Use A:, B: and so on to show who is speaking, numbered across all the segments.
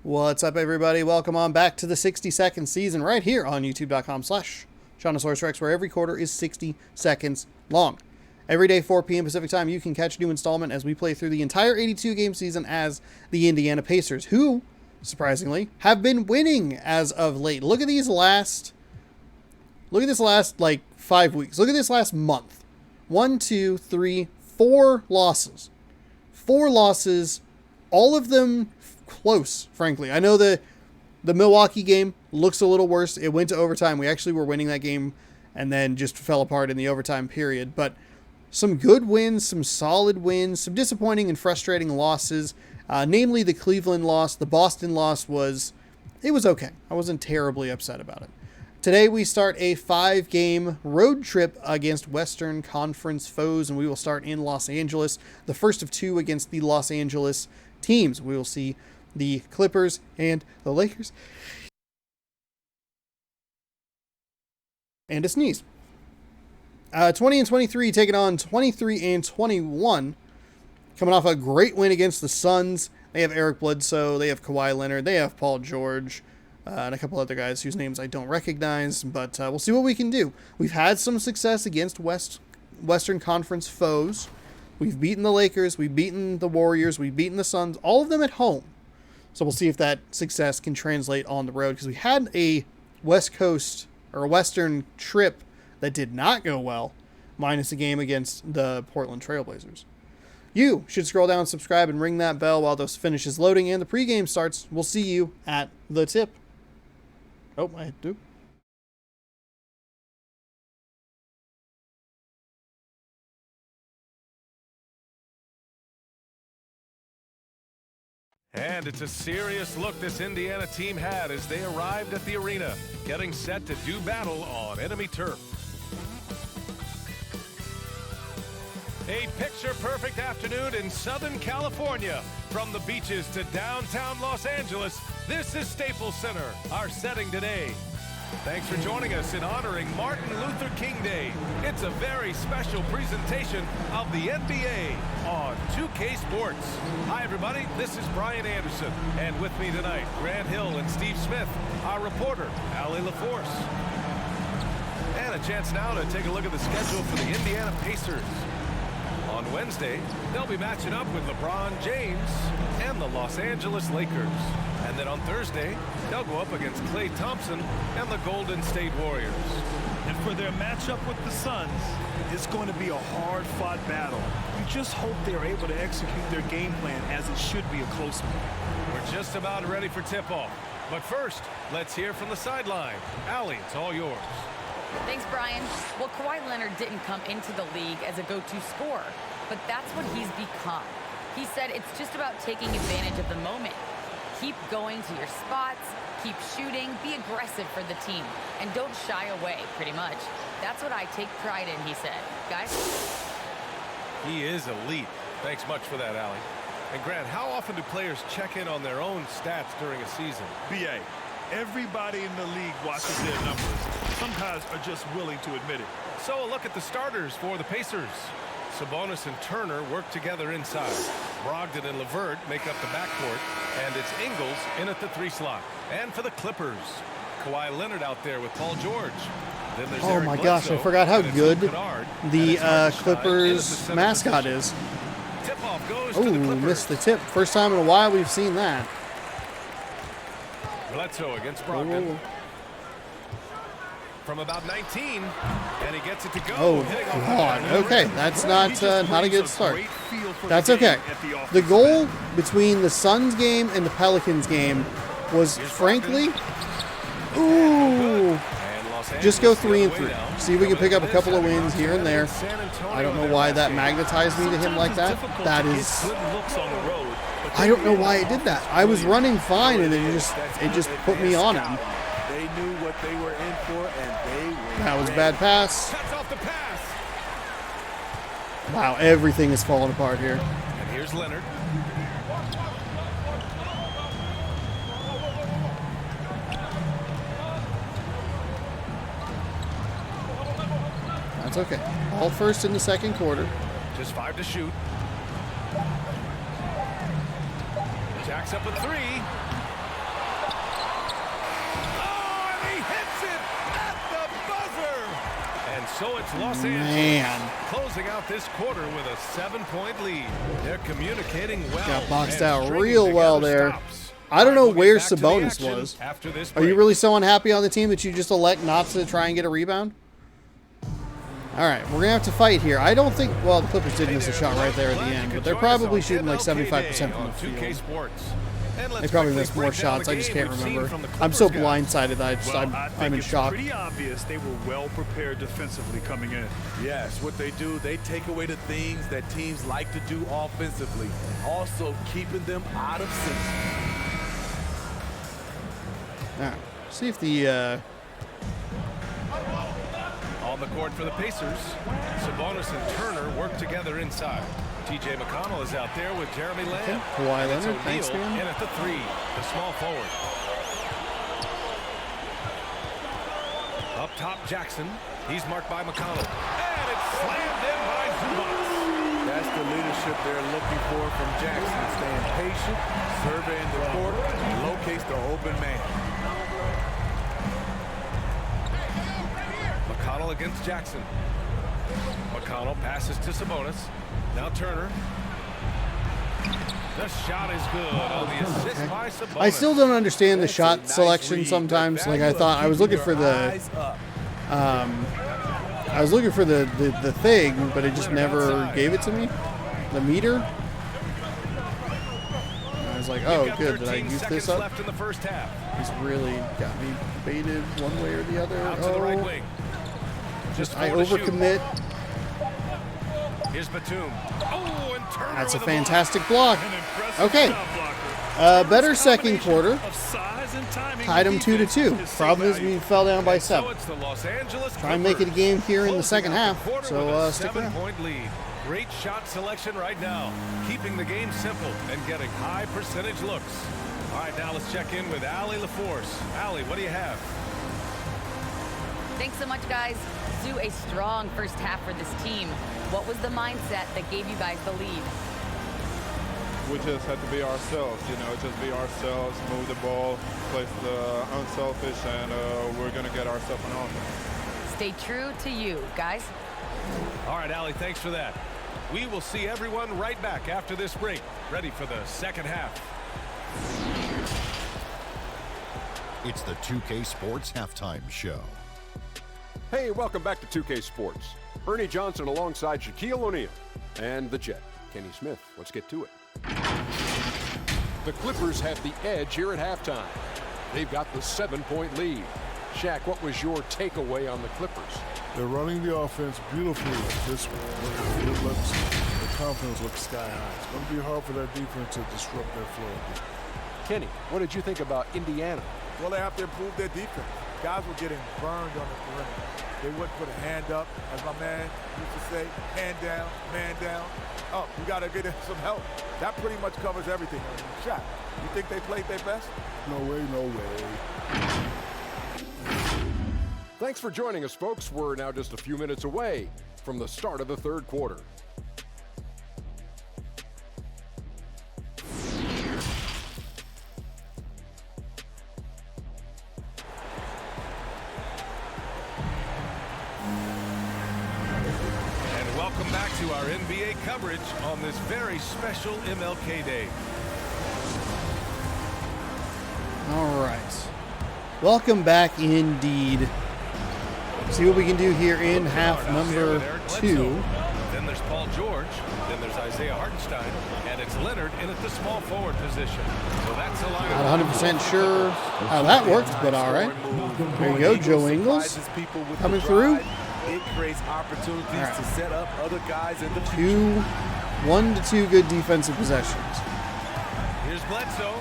A: What's up, everybody? Welcome on back to the 60-second season right here on youtube.com/ShaunasaurusRex, where every quarter is 60 seconds long. Every day, 4 p.m. Pacific time, you can catch a new installment as we play through the entire 82-game season as the Indiana Pacers, who, surprisingly, have been winning as of late. Look at this last, like, 5 weeks. Look at this last month. 1, 2, 3, 4 losses. 4 losses, all of them close, frankly. I know the Milwaukee game looks a little worse. It went to overtime. We actually were winning that game and then just fell apart in the overtime period. But some good wins, some solid wins, some disappointing and frustrating losses. Namely, the Cleveland loss. The Boston loss was okay. I wasn't terribly upset about it. Today we start a 5-game road trip against Western Conference foes, and we will start in Los Angeles. The first of 2 against the Los Angeles teams. We will see the Clippers and the Lakers. And a sneeze. 20 and 23 taking on 23 and 21. Coming off a great win against the Suns. They have Eric Bledsoe. They have Kawhi Leonard. They have Paul George. And a couple other guys whose names I don't recognize. But we'll see what we can do. We've had some success against Western Conference foes. We've beaten the Lakers. We've beaten the Warriors. We've beaten the Suns. All of them at home. So we'll see if that success can translate on the road. Because we had a West Coast or a Western trip that did not go well. Minus a game against the Portland Trailblazers. You should scroll down, subscribe, and ring that bell while this finishes loading and the pregame starts. We'll see you at the tip. Oh, I do.
B: And it's a serious look this Indiana team had as they arrived at the arena, getting set to do battle on enemy turf. A picture-perfect afternoon in Southern California. From the beaches to downtown Los Angeles, this is Staples Center, our setting today. Thanks for joining us in honoring Martin Luther King Day. It's a very special presentation of the NBA on 2K Sports. Hi, everybody. This is Brian Anderson. And with me tonight, Grant Hill and Steve Smith, our reporter, Allie LaForce. And a chance now to take a look at the schedule for the Indiana Pacers. On Wednesday, they'll be matching up with LeBron James and the Los Angeles Lakers. And then on Thursday, they'll go up against Klay Thompson and the Golden State Warriors.
C: And for their matchup with the Suns, it's going to be a hard-fought battle. You just hope they're able to execute their game plan as it should be a close one.
B: We're just about ready for tip-off. But first, let's hear from the sideline. Allie, it's all yours.
D: Thanks, Brian. Well, Kawhi Leonard didn't come into the league as a go-to scorer, but that's what he's become. He said it's just about taking advantage of the moment. Keep going to your spots, keep shooting, be aggressive for the team, and don't shy away, pretty much. That's what I take pride in, he said. Guys?
B: He is elite. Thanks much for that, Allie. And Grant, how often do players check in on their own stats during a season?
C: BA, everybody in the league watches their numbers. Some guys are just willing to admit it.
B: So a look at the starters for the Pacers. Sabonis and Turner work together inside. Brogdon and LeVert make up the backcourt, and it's Ingles in at the 3 slot. And for the Clippers, Kawhi Leonard out there with Paul George. Then there's
A: Oh
B: Eric
A: my gosh, I
B: Bledsoe,
A: forgot how
B: and it's
A: good
B: Luke Kennard,
A: the Clippers mascot is.
B: Tip-off goes to
A: Oh,
B: the Clippers.
A: missed the tip. First time in a while we've seen that.
B: Bledsoe against Brogdon.
A: Oh.
B: From about 19, and he gets it to go.
A: Oh,
B: Hitting off
A: God.
B: the rim.
A: Okay, that's not a good start.
C: Great feel for
A: That's
C: the game
A: okay.
C: at the
A: The
C: offensive
A: goal
C: end.
A: between the Suns game and the Pelicans game was, frankly, ooh,
B: And Los
A: just go
B: Angeles
A: 3 and
B: the
A: 3.
B: other way now.
A: See if we can pick up a couple of wins here and there.
B: San Antonio
A: I don't know
B: in
A: why
B: their
A: that
B: last game.
A: magnetized me to him like that.
C: Sometimes it's difficult
A: That
C: to get
A: is,
C: good looks on the road, but
A: I don't know why it did that. I was running fine and then it just put me on him.
E: They knew what they were in for, and they were
A: That was a
E: ready.
A: bad pass.
B: Cuts off the pass.
A: Wow, everything is falling apart here.
B: And here's Leonard.
A: That's okay. All first in the second quarter.
B: Just 5 to shoot. Jacks up a 3. so it's Los Angeles
A: Man.
B: closing out this quarter with a 7-point lead. They're communicating well.
A: Got boxed
B: and
A: out
B: stringing
A: real well
B: together
A: there.
B: stops.
A: I don't know
B: We'll get
A: where
B: back to the
A: Sabonis
B: action
A: was.
B: after this
A: Are you
B: break.
A: really so unhappy on the team that you just elect not to try and get a rebound? All right, we're going to have to fight here. I don't think, well, the Clippers did miss a shot right there at the end, but they're probably shooting like 75% from the field. They probably missed more shots. I just can't remember. I'm so blindsided that I'm in
C: it's
A: shock.
C: pretty obvious they were well prepared defensively coming in.
E: Yes, what they do, they take away the things that teams like to do offensively, also keeping them out of sync.
A: All right, see if the...
B: On the court for the Pacers, Sabonis and Turner work together inside. T.J. McConnell is out there with Jeremy Lamb.
A: Kawhi
B: And it's
A: Leonard, thanks,
B: O'Neal
A: man.
B: in at the 3, the small forward. Up top, Jackson. He's marked by McConnell. And it's slammed in by Zubac.
E: That's the leadership they're looking for from Jackson. Staying patient, surveying the court, and locates the open man.
B: McConnell against Jackson. McConnell passes to Sabonis. Now Turner. The shot is good on the assist by Sabonis.
A: I still don't understand the shot
E: Nice
A: selection
E: read.
A: sometimes.
E: The
A: Like I
E: value
A: thought
E: of
A: I was looking
E: keeping
A: for
E: your
A: the
E: eyes up.
A: I was looking for the thing, but it just never gave it to me. The meter. And I was like, oh,
B: Got
A: good. Did I
B: 13
A: use
B: seconds
A: this up?
B: left in the first half.
A: He's really got me baited one way or the other.
B: Out to the right wing. Just
A: I
B: four to shoot.
A: overcommit.
B: Here's Batum. Oh, and Turner
A: That's a
B: with a
A: fantastic block.
C: An impressive
A: Okay.
C: shot blocker.
A: Better
C: Turner's
A: second
C: combination
A: quarter.
C: of size and timing
A: Tied
C: on
A: them 2-2.
C: defense is so
A: Problem is we
C: valuable.
A: fell down by
B: So
A: 7.
B: it's the Los Angeles
A: Try and make it a game here in the second half.
B: Quarter
A: So
B: with a
A: stick around.
B: 7-point lead. Great shot selection right now, keeping the game simple and getting high percentage looks. All right, now let's check in with Allie LaForce. Allie, what do you have?
D: Thanks so much, guys. Sue, a strong first half for this team. What was the mindset that gave you guys the lead?
F: We just had to be ourselves, just be ourselves, move the ball, play the unselfish, and we're going to get ourselves an offense.
D: Stay true to you, guys.
B: All right, Allie, thanks for that. We will see everyone right back after this break, ready for the second half.
G: It's the 2K Sports Halftime Show.
H: Hey, welcome back to 2K Sports. Ernie Johnson alongside Shaquille O'Neal and the Jet, Kenny Smith. Let's get to it. The Clippers have the edge here at halftime. They've got the 7-point lead. Shaq, what was your takeaway on the Clippers?
I: They're running the offense beautifully this way. The confidence looks sky high. It's going to be hard for that defense to disrupt their flow.
H: Kenny, what did you think about Indiana?
E: Well, they have to improve their defense. Guys were getting burned on the perimeter. They wouldn't put a hand up, as my man used to say, hand down, man down. Oh, you got to get him some help. That pretty much covers everything. Shot. You think they played their best?
I: No way, no way.
H: Thanks for joining us, folks. We're now just a few minutes away from the start of the third quarter.
B: And welcome back to our NBA coverage on this very special MLK Day.
A: All right. Welcome back indeed. See what we can do here in half number 2.
B: Then there's Paul George. Then there's Isaiah Hartenstein. And it's Leonard in at the small forward position. So that's a line.
A: Not 100% sure how that worked, but all right. There you go, Joe Ingles coming through.
E: It creates opportunities
A: right.
E: to set up other guys in the future.
A: 1 to 2 good defensive possessions.
B: Here's Bledsoe.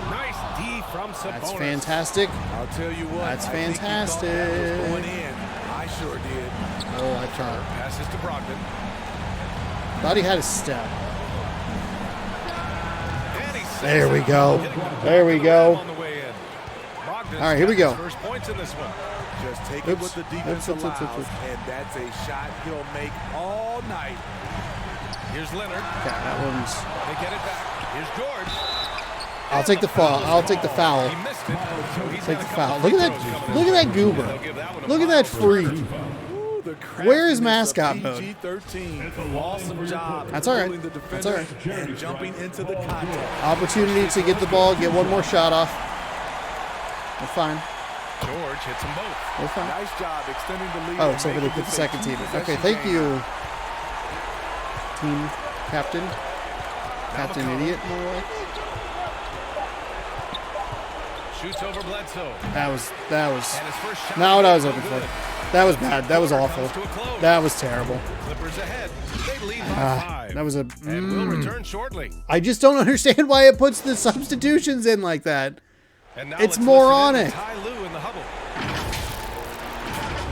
B: Nice D from Sabonis.
A: That's fantastic.
E: I'll tell you what.
A: That's
E: I think he thought that was going in. I sure did.
A: Oh, I tried.
B: Passes to Brogdon.
A: Thought he had a step.
B: And he sets
A: There we
B: it
A: go.
B: up, hitting the
A: There we
B: rim
A: go.
B: on the way in. Brogdon's
A: All right, here we
B: got
A: go.
B: his first points in this one.
E: Just take
A: Oops.
E: it what the defense
A: Oops.
E: allows, and that's a shot he'll make all night.
B: Here's Leonard.
A: Okay, that one's.
B: They get it back. Here's George.
A: I'll take the foul. I'll take the foul.
B: He missed it, so he's
A: Take
B: got
A: the
B: a
A: foul.
B: couple
A: Look at
B: free throws
A: that.
B: coming
A: Look
B: his
A: at that
B: way.
A: goober.
B: They'll give that one to
A: Look at that
B: Brogdon for his
A: free.
B: first foul.
E: the
A: Where is
E: craftiness of
A: mascot mode?
E: PG-13. Awesome job.
A: That's all right.
E: holding the
A: That's all
E: defender
A: right.
E: and jumping into the contact.
A: Opportunity to get the ball, get one more shot off. We're fine.
B: George hits them both.
A: We're fine.
E: Nice job extending the lead.
A: Oh,
E: and
A: except for they
E: making
A: put the
E: this a
A: second team.
E: two-possession
A: Okay, thank
E: game.
A: you, team captain. Captain
B: McConnell.
A: idiot, more like.
B: Shoots over Bledsoe.
A: That was
B: And his first shot
A: not what I was
B: no
A: looking
B: good.
A: for. That was bad. That was awful.
B: Comes to a close.
A: That was terrible.
B: Clippers ahead. They lead by 5.
A: That was a.
B: And will return shortly.
A: I just don't understand why it puts the substitutions in like that.
B: And now
A: It's
B: let's
A: moronic.
B: listen in to Ty Lue in the huddle.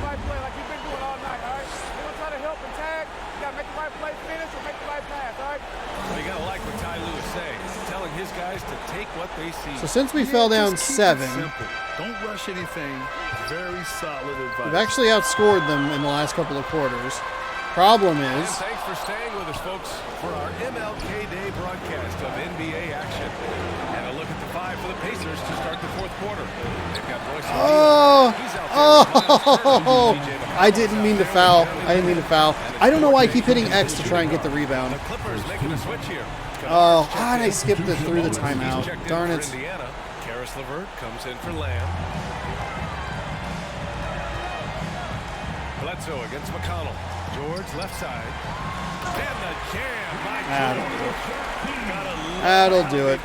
J: Right play like you've been doing all night, all right? You want to try to help and tag, you got to make the right play finish or make the right pass, all right?
B: Well, you got to like what Ty Lue is saying. He's telling his guys to take what they see.
A: So since we fell down
C: Just keep it
A: 7,
C: simple. Don't rush anything. Very solid advice.
A: we've actually outscored them in the last couple of quarters. Problem
B: And
A: is,
B: thanks for staying with us, folks, for our MLK Day broadcast of NBA action. And a look at the 5 for the Pacers to start the 4th quarter. They've got Royce O'Neal. He's out there with Miles Turner, DJ
A: I didn't mean to foul. I didn't mean to foul. I don't know why I keep hitting X to try and get the rebound.
B: The Clippers making a switch here.
A: Oh, God, I skipped it through the timeout.
B: Checked in
A: Darn
B: for
A: it.
B: Indiana. Karis LeVert comes in for Lamb. Bledsoe against McConnell. George left side. And the jam by George.
A: That'll do it.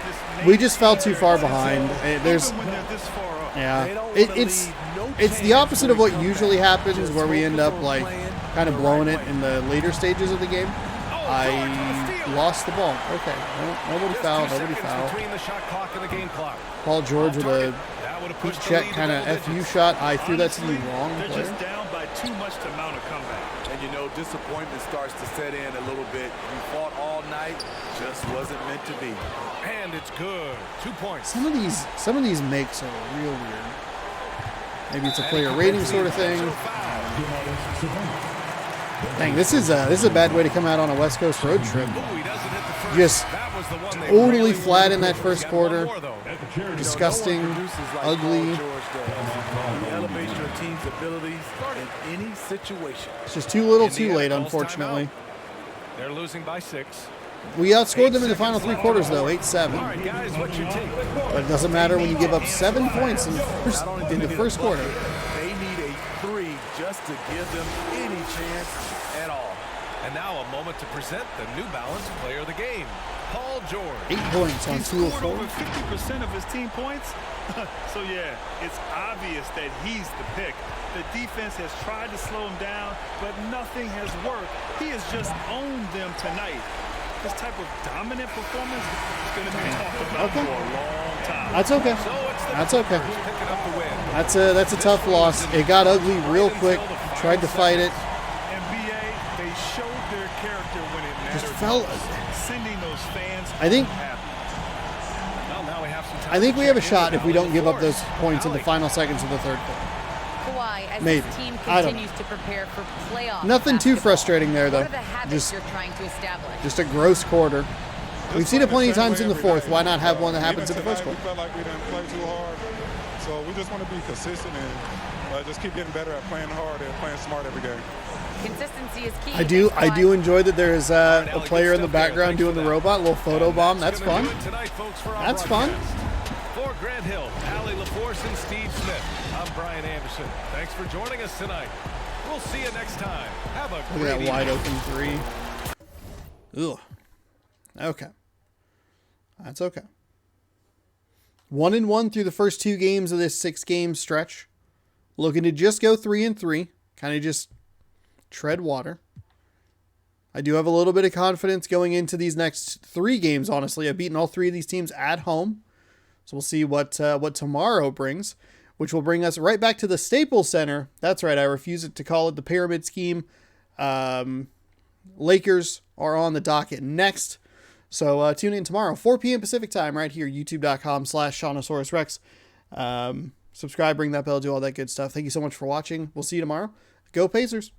A: We just fell too far behind. There's,
C: Even when they're this far up.
A: yeah,
E: They don't wanna
A: it's
E: leave no
A: it's the
E: chance
A: opposite of what
E: for a
A: usually
E: comeback.
A: happens,
E: Just
A: where we end up
E: focus on
A: like
E: playing
A: kind of
E: the
A: blowing
E: right
A: it
E: way.
A: in the later stages of the game. I lost the ball. Okay, nobody
B: Just
A: fouled.
B: 2
A: Nobody
B: seconds
A: fouled.
B: between the shot clock and the game clock.
A: Paul George with a
B: That would have
A: heat
B: pushed the
A: check
B: lead to
A: kind of
B: double
A: FU
B: digits.
A: shot. I threw that to the
C: Honestly,
A: wrong
C: they're
A: player.
C: just down by too much to mount a comeback.
E: And you know, disappointment starts to set in a little bit. You fought all night, just wasn't meant to be.
B: And it's good. 2 points.
A: Some of these makes are real weird. Maybe it's a player rating sort of thing. Dang, this is a bad way to come out on a West Coast road trip.
B: Ooh, he doesn't hit the first.
A: Just
B: That was the one they
A: totally
B: really
A: flat in
B: wanted.
A: that first
B: Got one
A: quarter.
B: more, though.
A: Disgusting,
E: No one produces like
A: ugly.
E: Paul George does. He elevates your team's abilities in any situation.
A: It's just too little, too
B: Indiana
A: late,
B: calls
A: unfortunately.
B: timeout. They're losing by 6.
A: We outscored them in the final 3 quarters, though, 8-7.
B: All right, guys, what's your take?
A: But it doesn't matter when you give up 7 points in the first quarter.
E: They need a 3 just to give them any chance at all.
B: And now a moment to present the New Balance Player of the Game, Paul George.
A: 8 points on
C: He scored
A: 2 of 4.
C: over 50% of his team points. So yeah, it's obvious that he's the pick. The defense has tried to slow him down, but nothing has worked. He has just owned them tonight. This type of dominant performance is going to be talked about
A: Okay.
C: for a long time.
A: That's okay.
B: So it's the
A: That's okay.
B: Clippers picking up the win.
A: That's a tough loss. It got ugly real quick. Tried to fight it.
C: NBA, they showed their character when it mattered.
A: Just felt.
C: Sending those fans
A: I think-
C: home happy.
B: Well, now we have some time
A: I think
B: to
A: we have a
B: check in
A: shot
B: with
A: if we don't
B: Allie
A: give up those
B: LaForce.
A: points in the
B: Allie.
A: final seconds of the third quarter.
D: Kawhi, as
A: Maybe.
D: this team
A: I don't
D: continues to prepare for playoff
A: Nothing too
D: basketball,
A: frustrating there, though.
D: What are the habits
A: Just
D: you're trying to establish?
A: just a gross quarter. We've seen it plenty of times in the fourth. Why not have one that
F: Even
A: happens in the first
F: tonight,
A: quarter?
F: We felt like we didn't play too hard. So we just want to be consistent and just keep getting better at playing hard and playing smart every game.
D: Consistency is key.
A: I do
D: Kawhi.
A: enjoy that there is a
B: Allie,
A: player
B: good
A: in the
B: stuff there.
A: background
B: Thanks
A: doing
B: for
A: the
B: that.
A: robot, little photo bomb. That's
B: gonna
A: fun.
B: do it tonight, folks, for our
A: That's fun.
B: broadcast. For Grant Hill, Allie LaForce, and Steve Smith, I'm Brian Anderson. Thanks for joining us tonight. We'll see you next time. Have a
A: Look
B: great
A: at that wide
B: evening.
A: open 3. Ugh. Okay. That's okay. 1-1 through the first 2 games of this 6-game stretch. Looking to just go 3-3. Kind of just tread water. I do have a little bit of confidence going into these next 3 games, honestly. I've beaten all 3 of these teams at home. So we'll see what tomorrow brings, which will bring us right back to the Staples Center. That's right. I refuse to call it the Pyramid Scheme. Lakers are on the docket next. So tune in tomorrow, 4 p.m. Pacific time, right here, youtube.com/ShaunosaurusRex. Subscribe, ring that bell, do all that good stuff. Thank you so much for watching. We'll see you tomorrow. Go Pacers.